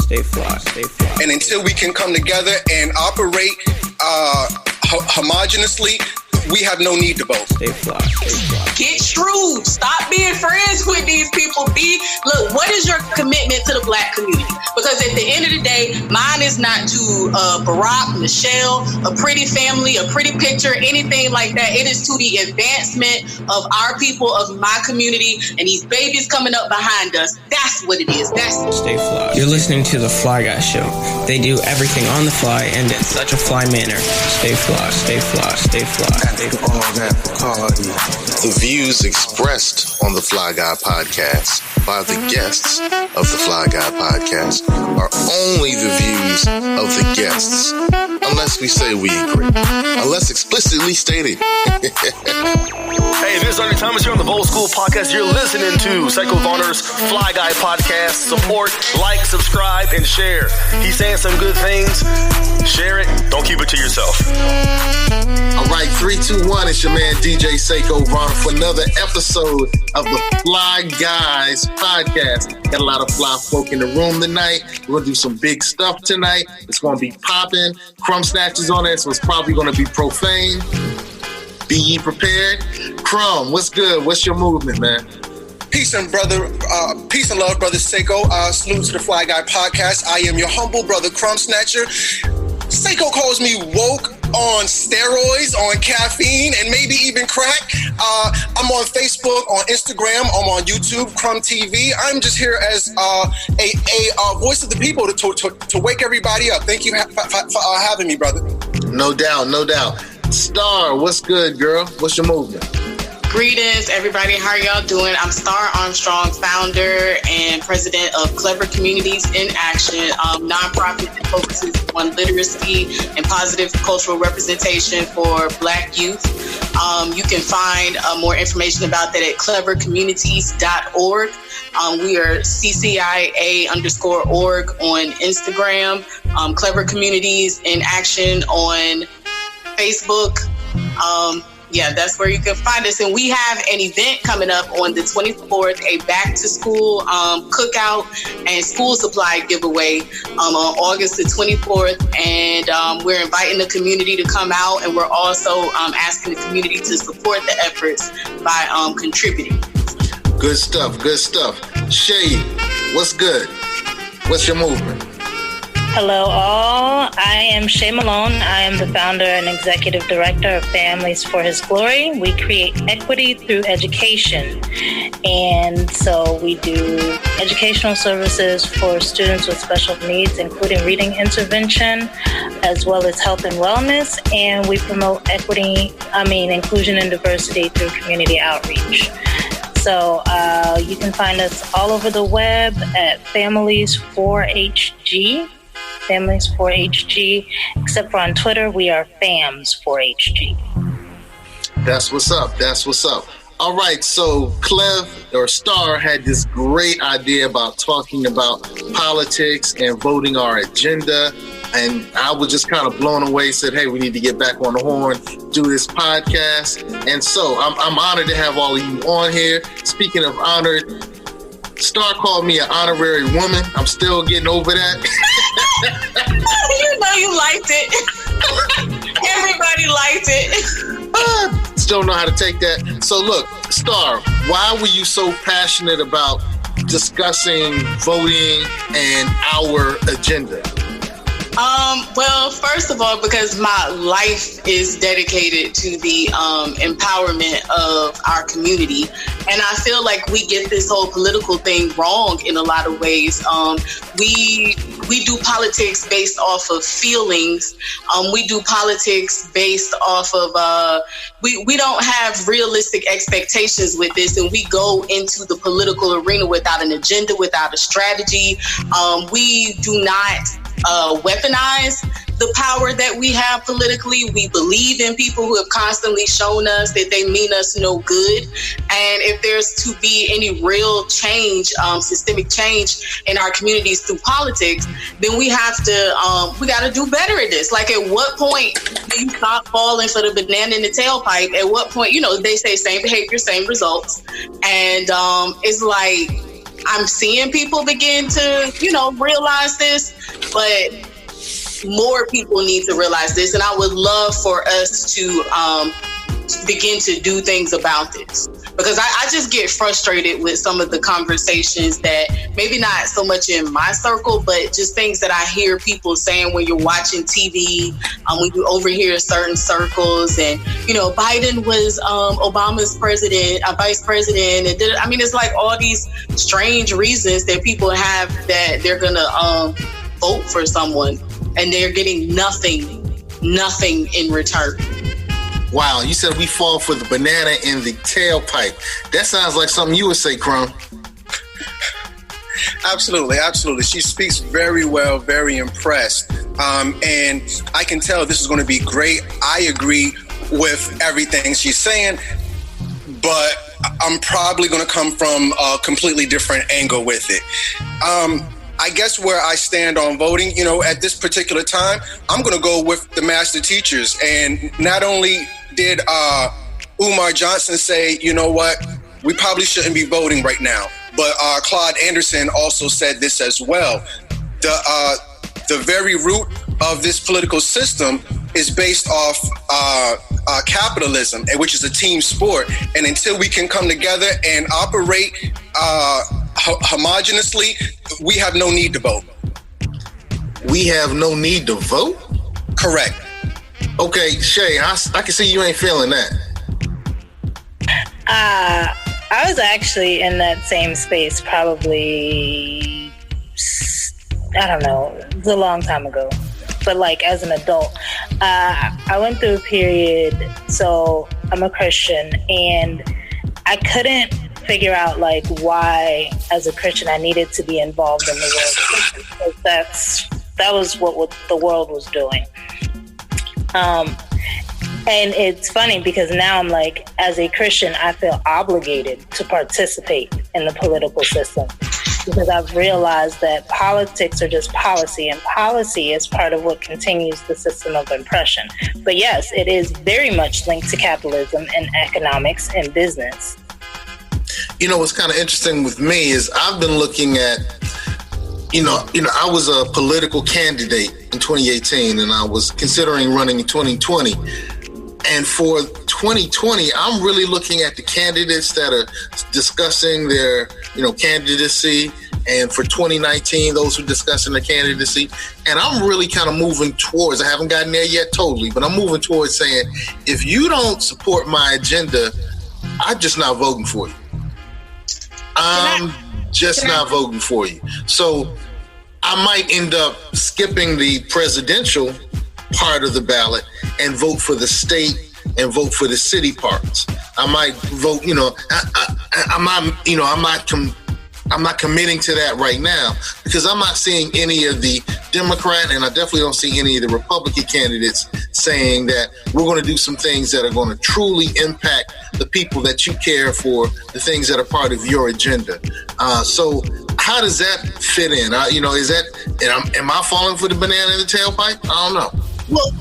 stay fly, stay fly. And until we can come together and operate homogeneously, we have no need to vote. Stay fly, stay fly. Get shrewd. Stop being friends with these people. Look, what is your commitment to the Black community? Because at the end of the day, mine is not to Barack, Michelle, a pretty family, a pretty picture, anything like that. It is to the advancement of our people, of my community, and these babies coming up behind us. That's what it is. Stay fly. You're listening to the Fly Guy Show. They do everything on the fly and in such a fly manner. Stay fly, stay fly, stay fly. After all that party. The views expressed on the Fly Guy Podcast by the guests of the Fly Guy Podcast are only the views of the guests, unless we say we agree, unless explicitly stated. Hey, this is Ernie Thomas here on the Bold School Podcast. You're listening to Seko Vonner's Fly Guy Podcast. Support, like, subscribe, and share. He's saying some good things. Share it. Don't keep it to yourself. All right, 3, 2, 1. It's your man DJ Seko Vonner for another episode of the Fly Guys Podcast. Got a lot of fly folk in the room tonight. We're going to do some big stuff tonight. It's going to be popping. Crumb Snatcher's on there, so it's probably going to be profane. Be ye prepared. Crumb, what's good? What's your movement, man? Peace and love, brother Seko. Salute to the Fly Guy Podcast. I am your humble brother, Crumb Snatcher. Seko calls me woke on steroids, on caffeine, and maybe even crack. I'm on Facebook, on Instagram, I'm on YouTube, Crumb TV. I'm just here as a voice of the people to wake everybody up. Thank you for having me, brother. No doubt, no doubt. Starr, what's good, girl? What's your movement? Greetings, everybody. How are y'all doing? I'm Starr Armstrong, founder and president of Clever Communities in Action, nonprofit that focuses on literacy and positive cultural representation for Black youth. You can find more information about that at clevercommunities.org. We are CCIA_org on Instagram, Clever Communities in Action on Facebook. Yeah, that's where you can find us. And we have an event coming up on the 24th, a back to school cookout and school supply giveaway on August the 24th. And we're inviting the community to come out, and we're also asking the community to support the efforts by contributing. Good stuff, good stuff. Shay, what's good? What's your movement? Hello all, I am Shay Malone. I am the founder and executive director of Families for His Glory. We create equity through education. And so we do educational services for students with special needs, including reading intervention, as well as health and wellness. And we promote inclusion and diversity through community outreach. So you can find us all over the web at Families4HG. Families4HG, except for on Twitter, we are Fams4HG. That's what's up. That's what's up. All right, so Starr had this great idea about talking about politics and voting our agenda. And I was just kind of blown away, said, hey, we need to get back on the horn, do this podcast. And so I'm honored to have all of you on here. Speaking of honored, Starr called me an honorary woman. I'm still getting over that. You know you liked it. Everybody liked it. Still know how to take that. So look, Starr, why were you so passionate about discussing voting and our agenda? Well, first of all, because my life is dedicated to the empowerment of our community. And I feel like we get this whole political thing wrong in a lot of ways. We do politics based off of feelings. We do politics based off of, we don't have realistic expectations with this, and we go into the political arena without an agenda, without a strategy. We do not weaponize the power that we have politically. We believe in people who have constantly shown us that they mean us no good. And if there's to be any real change, systemic change in our communities through politics, then we have to, we got to do better at this. Like, at what point do you stop falling for the banana in the tailpipe? At what point, they say same behavior, same results. And it's like, I'm seeing people begin to, realize this, but more people need to realize this. And I would love for us to begin to do things about this, because I just get frustrated with some of the conversations that maybe not so much in my circle, but just things that I hear people saying when you're watching TV, when you overhear certain circles, and Biden was Obama's vice president, and it's like all these strange reasons that people have that they're gonna vote for someone, and they're getting nothing in return. Wow, you said we fall for the banana in the tailpipe. That sounds like something you would say, Crumb. Absolutely. She speaks very well, very impressed. And I can tell this is going to be great. I agree with everything she's saying, but I'm probably going to come from a completely different angle with it. I guess where I stand on voting, at this particular time, I'm going to go with the master teachers. And not only did Umar Johnson say, you know what, we probably shouldn't be voting right now, but Claude Anderson also said this as well. The very root of this political system is based off capitalism, which is a team sport. And until we can come together and operate homogeneously, we have no need to vote. We have no need to vote? Correct. Okay, Shay, I can see you ain't feeling that. I was actually in that same space probably, I don't know, it was a long time ago. But like as an adult, I went through a period, so I'm a Christian, and I couldn't figure out like why as a Christian I needed to be involved in the world, because that was what the world was doing. And it's funny because now I'm like, as a Christian, I feel obligated to participate in the political system, because I've realized that politics are just policy, and policy is part of what continues the system of oppression. But yes, it is very much linked to capitalism and economics and business. What's kind of interesting with me is I've been looking at, I was a political candidate in 2018, and I was considering running in 2020. And for 2020, I'm really looking at the candidates that are discussing their, candidacy. And for 2019, those who are discussing their candidacy. And I'm really kind of moving towards, I haven't gotten there yet totally, but I'm moving towards saying, if you don't support my agenda, I'm just not voting for you. I'm just not voting for you. So I might end up skipping the presidential part of the ballot and vote for the state and vote for the city parts. I might vote, I'm not committing to that right now, because I'm not seeing any of the Democrat, and I definitely don't see any of the Republican candidates saying that we're going to do some things that are going to truly impact the people that you care for, the things that are part of your agenda. So how does that fit in? Am I falling for the banana in the tailpipe? I don't know. Well,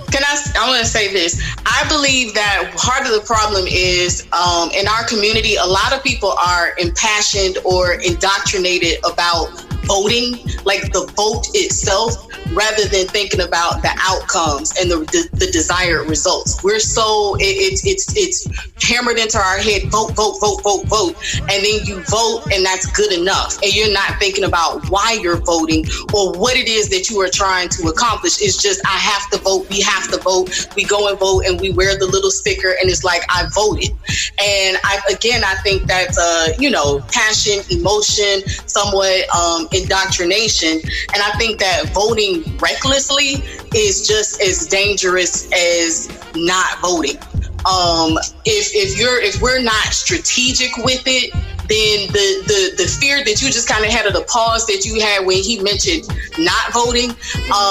I want to say this. I believe that part of the problem is in our community, a lot of people are impassioned or indoctrinated about voting, like the vote itself, rather than thinking about the outcomes and the desired results. We're so, it's hammered into our head, vote, and then you vote and that's good enough. And you're not thinking about why you're voting or what it is that you are trying to accomplish. It's just, I have to vote, we have to vote, we go and vote, and we wear the little sticker and it's like, I voted. And I think that's, passion, emotion, somewhat indoctrination. And I think that voting recklessly is just as dangerous as not voting. If we're not strategic with it, then the fear that you just kind of had, of the pause that you had when he mentioned not voting,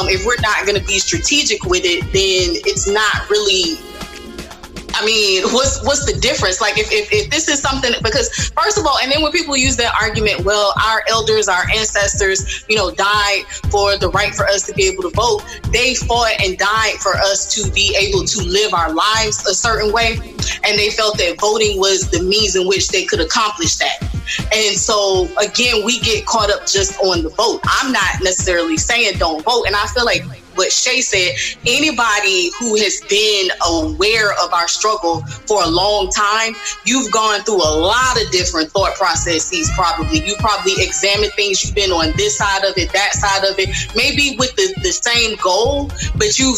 if we're not going to be strategic with it, then it's not really. I mean, what's the difference? Like, if this is something, because first of all, and then when people use that argument, well, our elders, our ancestors, died for the right for us to be able to vote. They fought and died for us to be able to live our lives a certain way. And they felt that voting was the means in which they could accomplish that. And so, again, we get caught up just on the vote. I'm not necessarily saying don't vote. And I feel like what Shay said, anybody who has been aware of our struggle for a long time, you've gone through a lot of different thought processes probably. You probably examined things, you've been on this side of it, that side of it, maybe with the same goal, but you've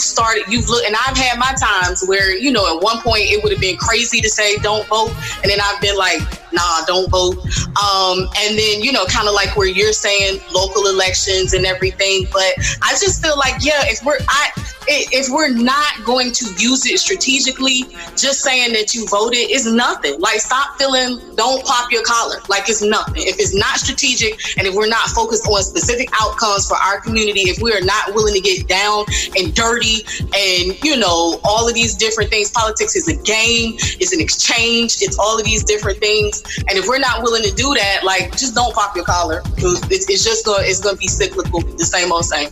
looked, and I've had my times where, you know, at one point it would have been crazy to say don't vote, and then I've been like, nah, don't vote. And then, you know, kind of like where you're saying local elections and everything, but I just feel like, yeah, if we're not going to use it strategically, just saying that you voted is nothing. Like, stop feeling, don't pop your collar. Like, it's nothing. If it's not strategic, and if we're not focused on specific outcomes for our community, if we are not willing to get down and dirty and, you know, all of these different things, politics is a game, it's an exchange, it's all of these different things. And if we're not willing to do that, like, just don't pop your collar. It's going to be cyclical, the same old same.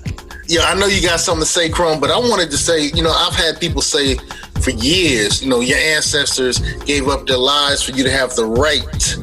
Yeah, I know you got something to say, Crumb, but I wanted to say, you know, I've had people say for years, you know, your ancestors gave up their lives for you to have the right,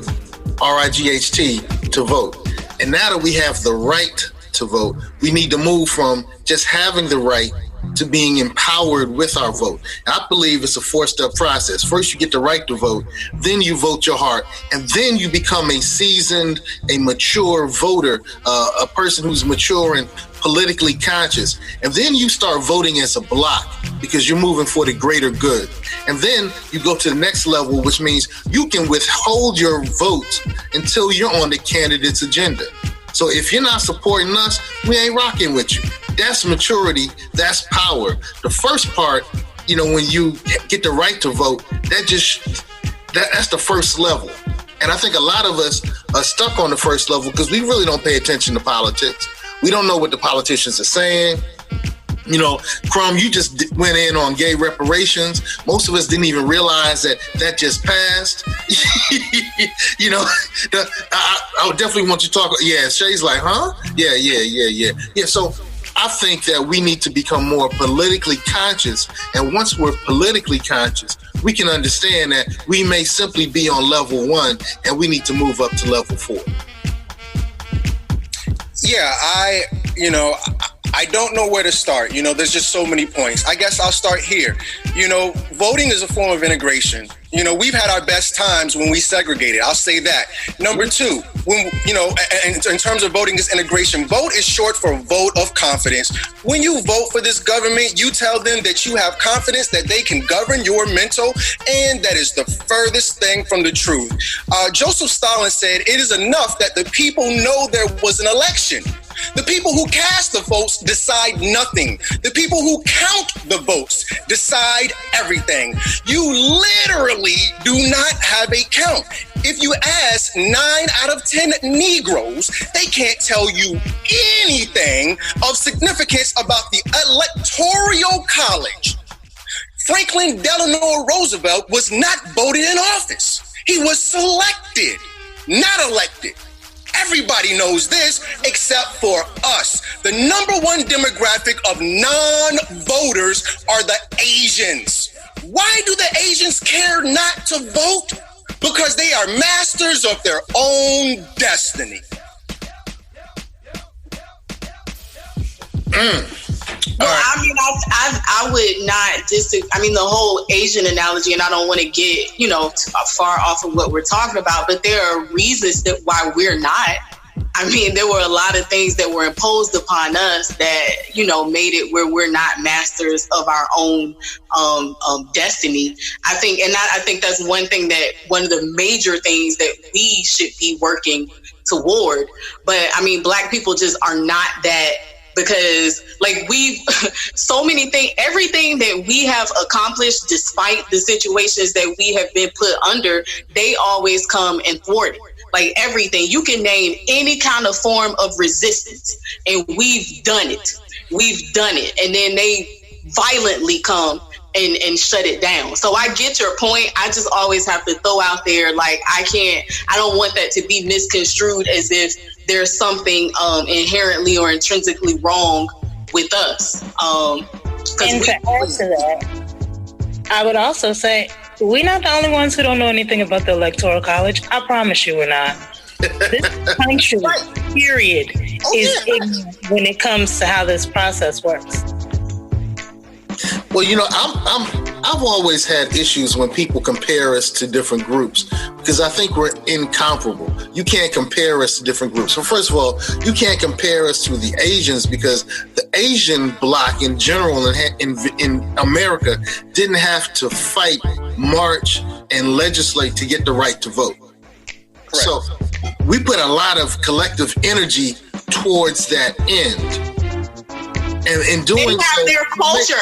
R-I-G-H-T, to vote. And now that we have the right to vote, we need to move from just having the right to being empowered with our vote. And I believe it's a four-step process. First, you get the right to vote, then you vote your heart, and then you become a seasoned, a mature voter, a person who's mature and politically conscious. And then you start voting as a block because you're moving for the greater good. And then you go to the next level, which means you can withhold your vote until you're on the candidate's agenda. So if you're not supporting us, we ain't rocking with you. That's maturity. That's power. The first part, you know, when you get the right to vote, that's the first level. And I think a lot of us are stuck on the first level because we really don't pay attention to politics. We don't know what the politicians are saying. You know, Crumb, you just went in on gay reparations. Most of us didn't even realize that just passed. You know, I would definitely want you to talk. Yeah, Shay's like, huh? Yeah. Yeah, so I think that we need to become more politically conscious. And once we're politically conscious, we can understand that we may simply be on level 1 and we need to move up to level 4. Yeah, I don't know where to start. You know, there's just so many points. I guess I'll start here. You know, voting is a form of integration. You know, we've had our best times when we segregated. I'll say that. Number 2, when, you know, in terms of voting is integration, vote is short for vote of confidence. When you vote for this government, you tell them that you have confidence that they can govern your mental, and that is the furthest thing from the truth. Joseph Stalin said, it is enough that the people know there was an election. The people who cast the votes decide nothing. The people who count the votes decide everything. You literally do not have a count. If you ask 9 out of 10 Negroes, they can't tell you anything of significance about the Electoral College. Franklin Delano Roosevelt was not voted in office. He was selected, not elected. Everybody knows this except for us. The number 1 demographic of non-voters are the Asians. Why do the Asians care not to vote? Because they are masters of their own destiny. Well, I mean, I would not disagree. I mean, the whole Asian analogy, and I don't want to get, you know, far off of what we're talking about, but there are reasons that why we're not. I mean, there were a lot of things that were imposed upon us that, you know, made it where we're not masters of our own destiny. I think that's one thing one of the major things that we should be working toward. But I mean, Black people just are not that. Because like so many things, everything that we have accomplished despite the situations that we have been put under, they always come and thwart it. Like everything, you can name any kind of form of resistance and we've done it. And then they violently come and shut it down. So I get your point. I just always have to throw out there, like, I don't want that to be misconstrued as if there's something inherently or intrinsically wrong with us. And to add to that, I would also say, we're not the only ones who don't know anything about the Electoral College. I promise you we're not. This country, period, is ignorant when it comes to how this process works. Well, you know, I've always had issues when people compare us to different groups because I think we're incomparable. You can't compare us to different groups. So first of all, you can't compare us to the Asians because the Asian bloc in general in America didn't have to fight, march, and legislate to get the right to vote. Correct. So we put a lot of collective energy towards that end. And in doing they have their culture.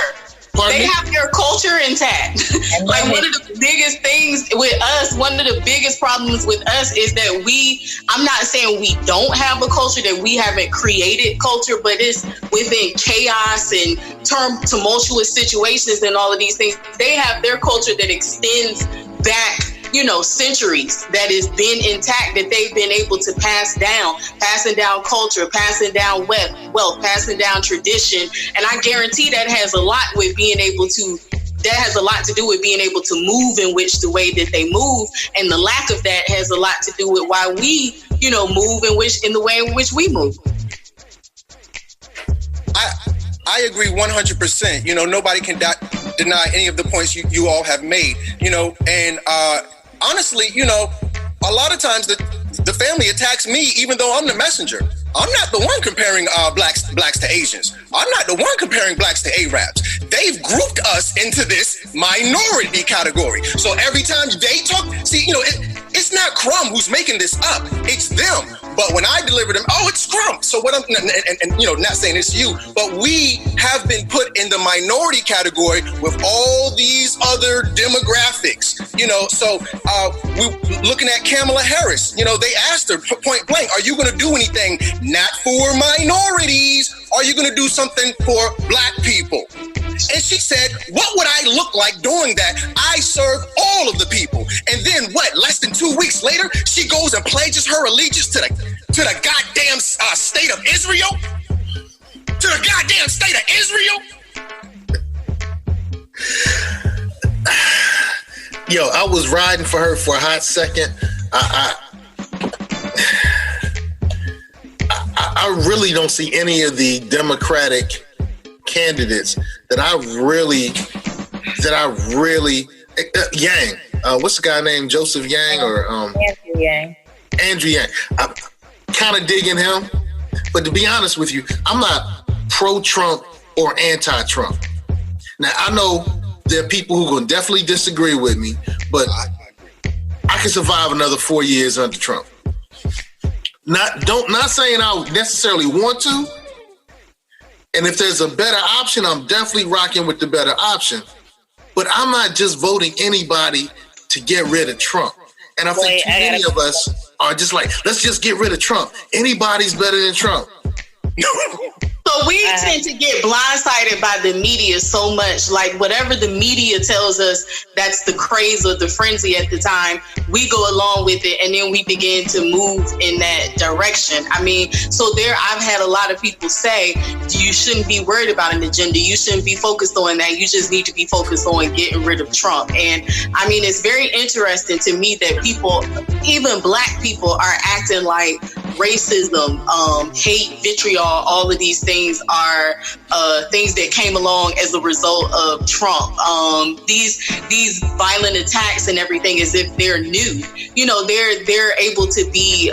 They have their culture intact. Like one of the biggest things with us, one of the biggest problems with us is that I'm not saying we don't have a culture, that we haven't created culture, but it's within chaos and tumultuous situations and all of these things. They have their culture that extends back, centuries, that has been intact, that they've been able to passing down culture, passing down wealth, passing down tradition. And I guarantee that has a lot to do with being able to move the way that they move. And the lack of that has a lot to do with why we, move in the way in which we move. I agree 100%. Nobody can deny any of the points you all have made, and honestly, a lot of times the family attacks me even though I'm the messenger. I'm not the one comparing blacks to Asians. I'm not the one comparing blacks to Arabs. They've grouped us into this minority category. So every time they talk, it's not Crumb who's making this up. It's them. But when I deliver them, it's Crumb. So what I'm, and not saying it's you, but we have been put in the minority category with all these other demographics. So we looking at Kamala Harris. They asked her point blank, "Are you going to do anything not for minorities? Are you going to do something for black people?" And she said, "What would I look like doing that? I serve all of the people." And then less than 2 weeks later, she goes and pledges her allegiance to the goddamn state of Israel? To the goddamn state of Israel? Yo, I was riding for her for a hot second. I really don't see any of the Democratic candidates that I really Yang. What's the guy named Joseph Yang or Andrew Yang. I'm kind of digging him, but to be honest with you, I'm not pro-Trump or anti-Trump. Now I know there are people who will definitely disagree with me, but I can survive another 4 years under Trump. Not saying I necessarily want to. And if there's a better option, I'm definitely rocking with the better option. But I'm not just voting anybody to get rid of Trump. And I think too many of us are just like, let's just get rid of Trump. Anybody's better than Trump. So we tend to get blindsided by the media so much. Like whatever the media tells us, that's the craze or the frenzy at the time. We go along with it, and then we begin to move in that direction. I mean, I've had a lot of people say, you shouldn't be worried about an agenda. You shouldn't be focused on that. You just need to be focused on getting rid of Trump. And I mean, it's very interesting to me that people, even black people, are acting like racism, hate, vitriol, all of these things are things that came along as a result of Trump. These violent attacks and everything, as if they're new. They're able to be.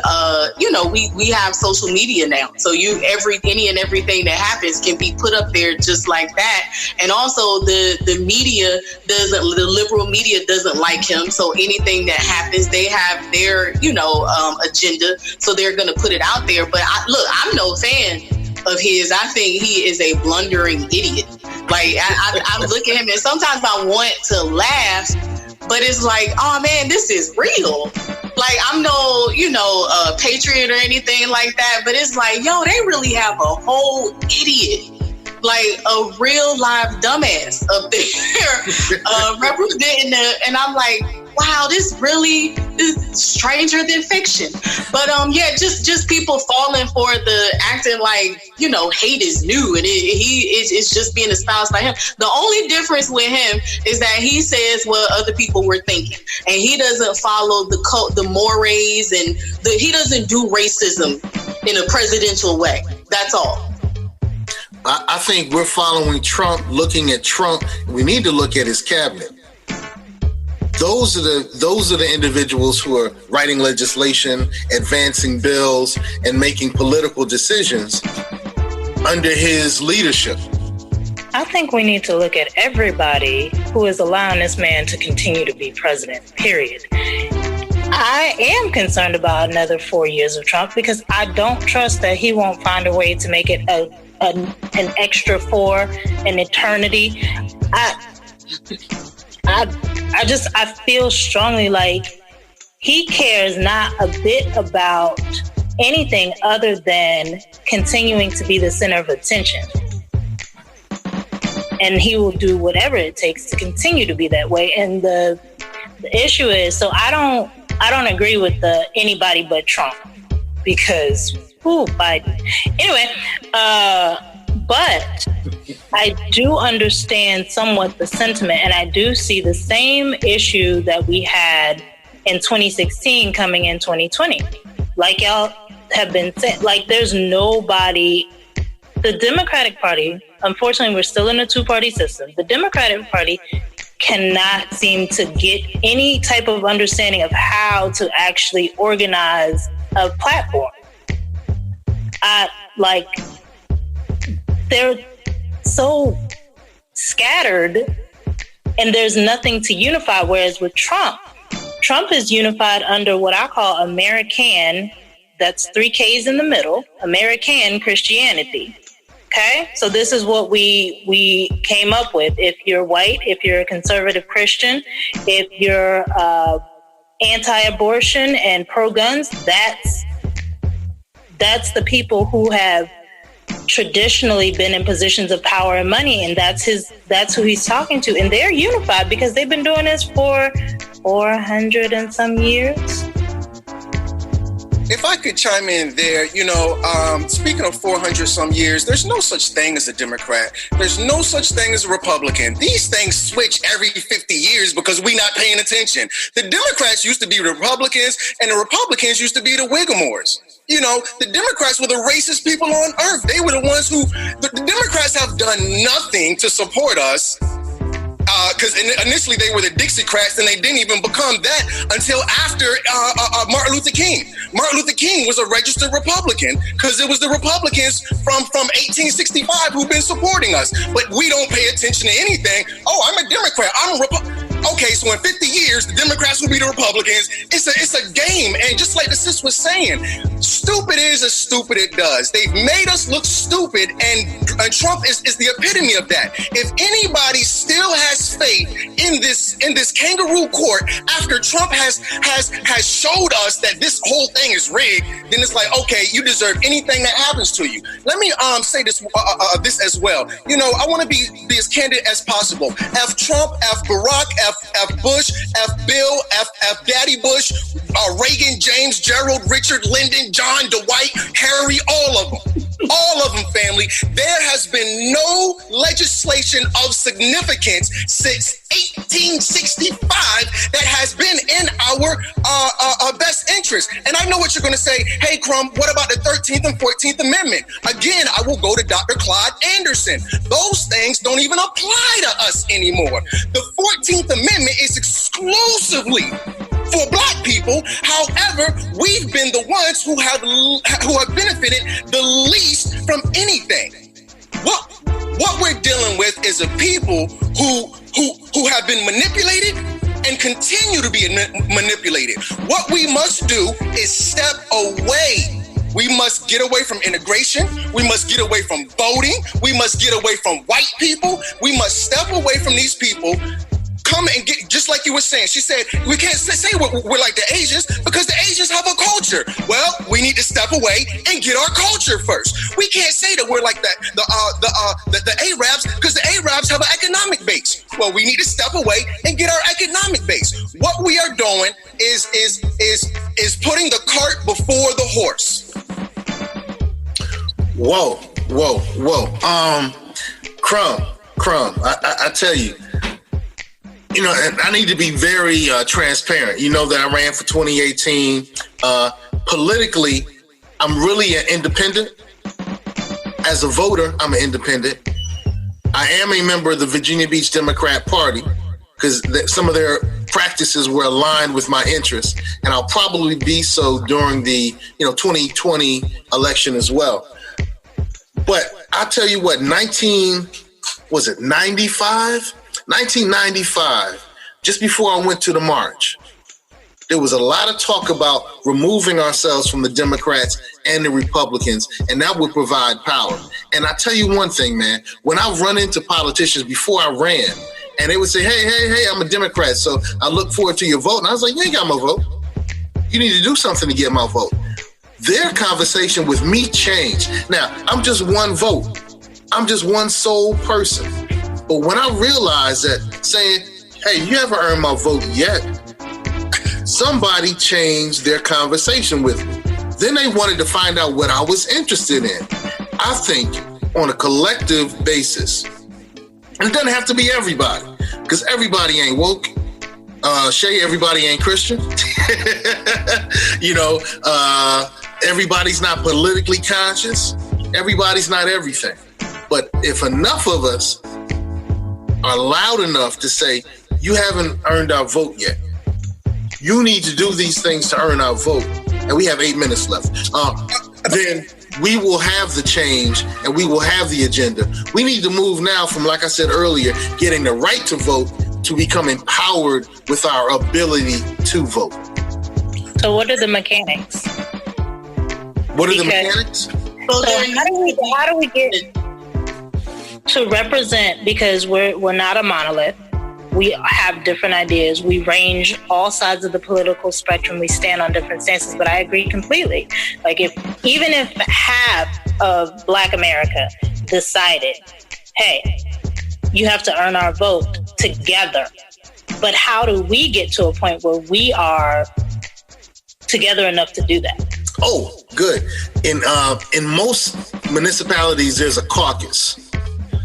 We have social media now, so any and everything that happens can be put up there just like that. And also the media the liberal media doesn't like him, so anything that happens, they have their agenda, so they're going to put it out there. But I'm no fan of his. I think he is a blundering idiot. Like I look at him and sometimes I want to laugh, but it's like, oh man, this is real. Like I'm no, patriot or anything like that, but it's like, yo, they really have a whole idiot, like a real live dumbass up there representing the, and I'm like, wow, this really is stranger than fiction. But just people falling for the acting like, hate is new and it's just being espoused by him. The only difference with him is that he says what other people were thinking, and he doesn't follow the mores, and he doesn't do racism in a presidential way. That's all. I think we're following Trump, looking at Trump. We need to look at his cabinet. Those are the individuals who are writing legislation, advancing bills, and making political decisions under his leadership. I think we need to look at everybody who is allowing this man to continue to be president, period. I am concerned about another 4 years of Trump because I don't trust that he won't find a way to make it an extra 4, an eternity. I feel strongly like he cares not a bit about anything other than continuing to be the center of attention. And he will do whatever it takes to continue to be that way. And the issue is, so I don't agree with the anybody but Trump because, Biden. Anyway, but I do understand somewhat the sentiment, and I do see the same issue that we had in 2016 coming in 2020. Like y'all have been saying, like there's nobody, the Democratic Party, unfortunately we're still in a two-party system. The Democratic Party cannot seem to get any type of understanding of how to actually organize a platform. They're so scattered and there's nothing to unify. Whereas with Trump is unified under what I call American, that's 3 Ks in the middle, American Christianity. Okay, so this is what we came up with. If you're white, if you're a conservative Christian, if you're anti-abortion and pro-guns, that's the people who have traditionally been in positions of power and money, and that's who he's talking to, and they're unified because they've been doing this for 400 and some years. If I could chime in there, speaking of 400 some years, there's no such thing as a Democrat. There's no such thing as a Republican. These things switch every 50 years because we're not paying attention. The Democrats used to be the Republicans, and the Republicans used to be the Whigamores. The Democrats were the racist people on earth. They were the ones the Democrats have done nothing to support us. Because initially they were the Dixiecrats, and they didn't even become that until after Martin Luther King. Martin Luther King was a registered Republican because it was the Republicans from 1865 who've been supporting us. But we don't pay attention to anything. Oh, I'm a Democrat. I'm a Republican. Okay, so in 50 years, the Democrats will be the Republicans. It's a game. And just like the sis was saying, stupid is as stupid it does. They've made us look stupid, and Trump is the epitome of that. If anybody still has faith in this kangaroo court after Trump has showed us that this whole thing is rigged, then it's like, okay, you deserve anything that happens to you. Let me say this as well. I want to be as candid as possible. F Trump, F Barack, F Bush, F Bill, F Daddy Bush, Reagan, James, Gerald, Richard, Lyndon, John, Dwight, Harry, all of them. All of them, family. There has been no legislation of significance since 1865 that has been in our best interest. And I know what you're going to say. Hey, Crumb, what about the 13th and 14th Amendment? Again, I will go to Dr. Claude Anderson. Those things don't even apply to us anymore. The 14th Amendment is exclusively for Black people. However, we've been the ones who have benefited the least from anything. What we're dealing with is a people who have been manipulated and continue to be manipulated. What we must do is step away. We must get away from integration. We must get away from voting. We must get away from white people. We must step away from these people. Come and get, just like you were saying. She said, we can't say we're like the Asians because the Asians have a culture. Well, we need to step away and get our culture first. We can't say that we're like the Arabs because the Arabs have an economic base. Well, we need to step away and get our economic base. what we are doing is putting the cart before the horse. Whoa. Crumb. I tell you, and I need to be very transparent. You know that I ran for 2018. Politically, I'm really an independent. As a voter, I'm an independent. I am a member of the Virginia Beach Democrat Party because some of their practices were aligned with my interests, and I'll probably be so during the 2020 election as well. But I'll tell you what, 1995, just before I went to the march, there was a lot of talk about removing ourselves from the Democrats and the Republicans, and that would provide power. And I tell you one thing, man, when I run into politicians before I ran, and they would say, hey, I'm a Democrat, so I look forward to your vote. And I was like, you ain't got my vote. You need to do something to get my vote. Their conversation with me changed. Now, I'm just one vote. I'm just one sole person. But when I realized that saying, hey, you haven't earned my vote yet, somebody changed their conversation with me. Then they wanted to find out what I was interested in. I think on a collective basis, and it doesn't have to be everybody, because everybody ain't woke. Shay, everybody ain't Christian. Everybody's not politically conscious. Everybody's not everything. But if enough of us are loud enough to say, you haven't earned our vote yet, you need to do these things to earn our vote, and we have 8 minutes left, then we will have the change and we will have the agenda. We need to move now from, like I said earlier, getting the right to vote to become empowered with our ability to vote. So what are the mechanics? What are the mechanics? So how do we get to represent, because we're not a monolith. We have different ideas. We range all sides of the political spectrum. We stand on different stances, but I agree completely. Like even if half of Black America decided, hey, you have to earn our vote together. But how do we get to a point where we are together enough to do that? Oh, good. In most municipalities, there's a caucus.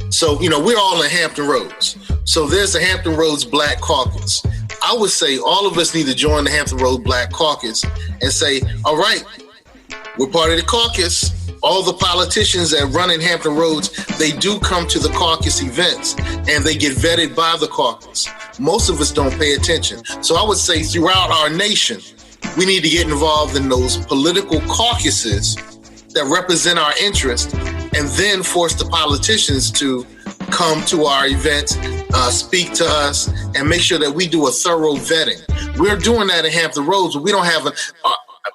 So, we're all in Hampton Roads. So there's the Hampton Roads Black Caucus. I would say all of us need to join the Hampton Roads Black Caucus and say, all right, we're part of the caucus. All the politicians that run in Hampton Roads, they do come to the caucus events and they get vetted by the caucus. Most of us don't pay attention. So I would say throughout our nation, we need to get involved in those political caucuses that represent our interest, and then force the politicians to come to our events, speak to us, and make sure that we do a thorough vetting. We're doing that in Hampton Roads, but we don't have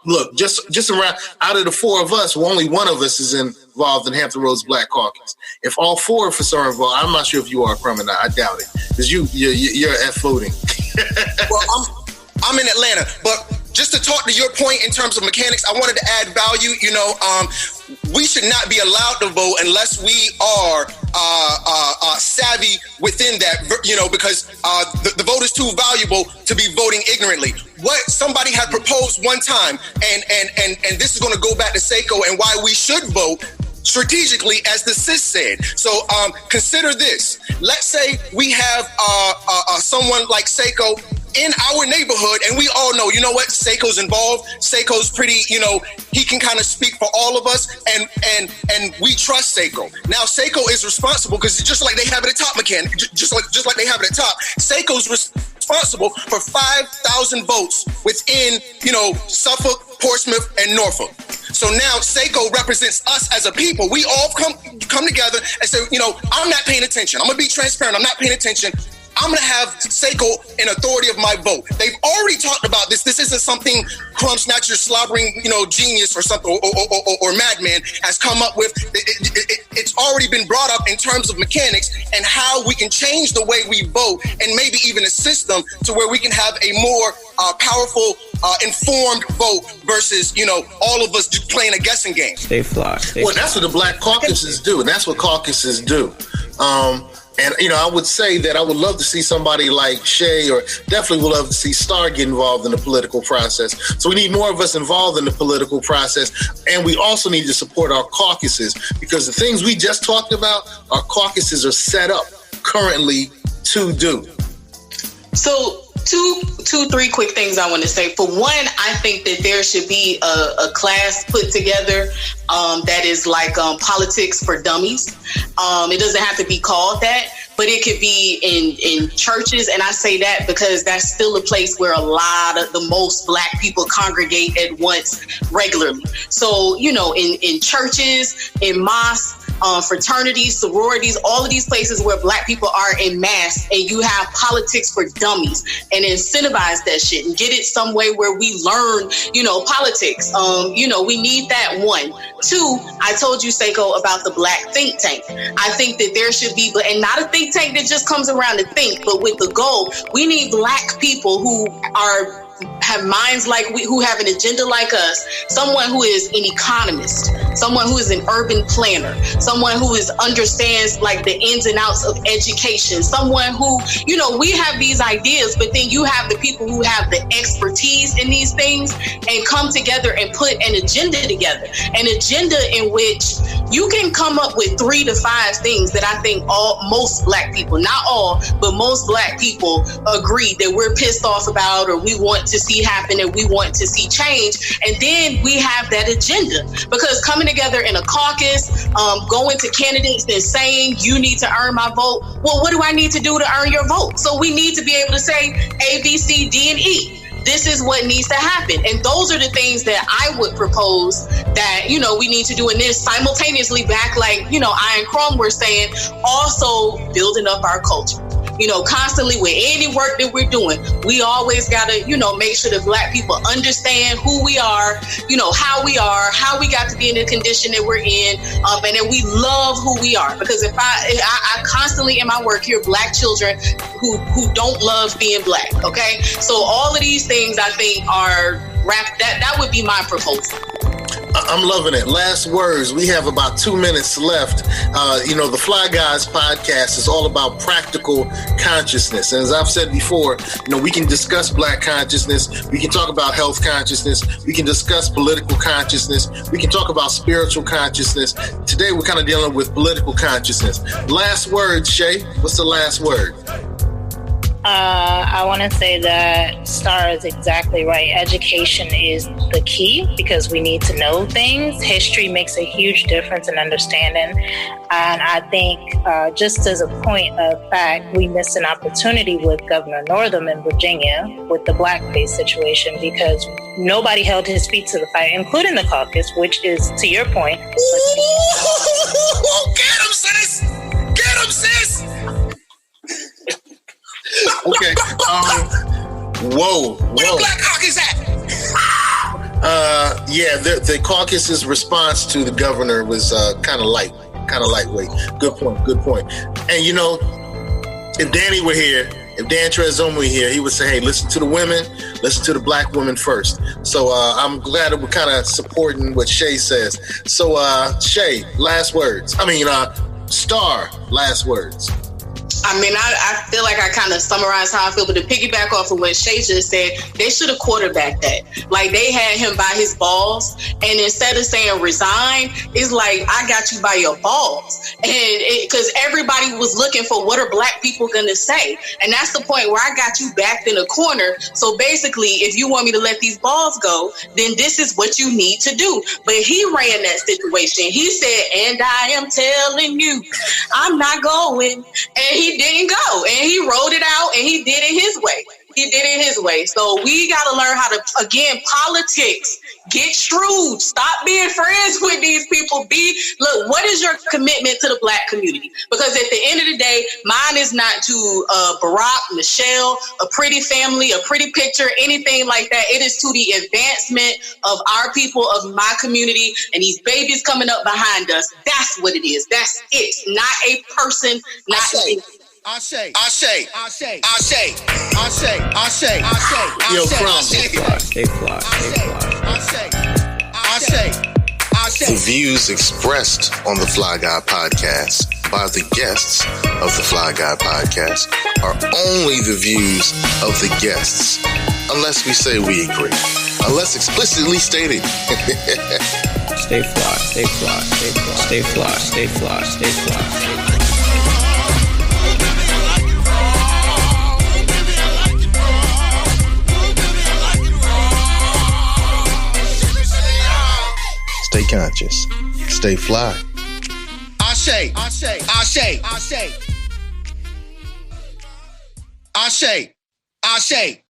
look, just around, out of the four of us, only one of us is involved in Hampton Roads Black Caucus. If all four of us are involved, I'm not sure if you are, Crumb, or not. I doubt it, because you're at voting. Well, I'm in Atlanta, but just to talk to your point in terms of mechanics, I wanted to add value. We should not be allowed to vote unless we are savvy within that, because the vote is too valuable to be voting ignorantly. What somebody had proposed one time, and this is going to go back to Seko and why we should vote strategically, as the sis said. So consider this. Let's say we have someone like Seko in our neighborhood, and we all know, Seko's involved. Seko's pretty, he can kind of speak for all of us, and we trust Seko. Now, Seko is responsible, because just like they have it at top, mechanic, just like they have it at top, Seko's responsible for 5,000 votes within, Suffolk, Portsmouth, and Norfolk. So now Seko represents us as a people. We all come together and say, I'm not paying attention. I'm gonna be transparent. I'm not paying attention. I'm going to have Seko in authority of my vote. They've already talked about this. This isn't something Crumb Snatcher, slobbering, genius or something, or madman has come up with. It's already been brought up in terms of mechanics and how we can change the way we vote, and maybe even a system to where we can have a more powerful, informed vote versus, all of us just playing a guessing game. Stay fly. Well, that's what the Black Caucuses do, and that's what caucuses do. And, I would say that I would love to see somebody like Shay, or definitely would love to see Starr get involved in the political process. So we need more of us involved in the political process. And we also need to support our caucuses, because the things we just talked about, our caucuses are set up currently to do. So three quick things I want to say. For one, I think that there should be a class put together that is like politics for dummies. It doesn't have to be called that, but it could be in churches. And I say that because that's still a place where a lot of the most Black people congregate at once regularly. So, in churches, in mosques, fraternities, sororities, all of these places where Black people are en masse, and you have politics for dummies, and incentivize that shit and get it some way where we learn, politics. We need that. One. Two, I told you, Seko, about the Black think tank. I think that there should be, and not a think tank that just comes around to think, but with the goal, we need Black people who have minds like we, who have an agenda like us, someone who is an economist, someone who is an urban planner, someone who understands like the ins and outs of education, someone who, we have these ideas, but then you have the people who have the expertise in these things and come together and put an agenda together, an agenda in which you can come up with 3 to 5 things that I think most Black people, not all, but most Black people agree that we're pissed off about, or we want to see happen, and we want to see change. And then we have that agenda, because coming together in a caucus, going to candidates and saying, you need to earn my vote. Well, what do I need to do to earn your vote? So we need to be able to say A, B, C, D, and E. This is what needs to happen. And those are the things that I would propose that, we need to do. And then simultaneously back, like, I and Crumb were saying, also building up our culture. Constantly with any work that we're doing, we always got to, make sure that Black people understand who we are, how we are, how we got to be in the condition that we're in, and that we love who we are. Because if I constantly in my work hear Black children who don't love being Black, okay? So all of these things I think are wrapped, that would be my proposal. I'm loving it. Last words. We have about 2 minutes left. The Fly Guys podcast is all about practical consciousness. And as I've said before, we can discuss Black consciousness. We can talk about health consciousness. We can discuss political consciousness. We can talk about spiritual consciousness. Today, we're kind of dealing with political consciousness. Last word, Shay. What's the last word? I want to say that Starr is exactly right. Education is the key, because we need to know things. History makes a huge difference in understanding. And I think just as a point of fact, we missed an opportunity with Governor Northam in Virginia with the blackface situation, because nobody held his feet to the fire, including the caucus, which is, to your point. Get him, sis! Get him, sis! Okay. Whoa. Where the Black caucus at? The caucus's response to the governor was kind of lightweight. Good point. And if Danny were here, if Dan Trezoma were here, he would say, hey, listen to the women, listen to the Black women first. So I'm glad that we're kind of supporting what Shay says. So Shay, last words. Starr, last words. I feel like I kind of summarized how I feel, but to piggyback off of what Shay just said, they should have quarterbacked that. Like, they had him by his balls, and instead of saying resign, it's like, I got you by your balls. And because everybody was looking for what are Black people going to say. And that's the point where I got you backed in a corner. So basically, if you want me to let these balls go, then this is what you need to do. But he ran that situation. He said, and I am telling you, I'm not going. And he didn't go, and he wrote it out, and he did it his way. So we got to learn how to, again, politics, get shrewd, stop being friends with these people. Look, what is your commitment to the Black community? Because at the end of the day, mine is not to Barack, Michelle, a pretty family, a pretty picture, anything like that. It is to the advancement of our people, of my community, and these babies coming up behind us. That's what it is. That's it. Not a person, not a... Ashe. Yo, Crumb. Stay fly. Ashe. The views expressed on the Fly Guy podcast by the guests of the Fly Guy podcast are only the views of the guests, unless we say we agree, unless explicitly stated. Stay fly, stay fly, stay fly, stay fly, stay fly, stay fly, stay fly. Stay conscious. Stay fly. Ashe, Ashe, Ashe, Ashe. Ashe, Ashe.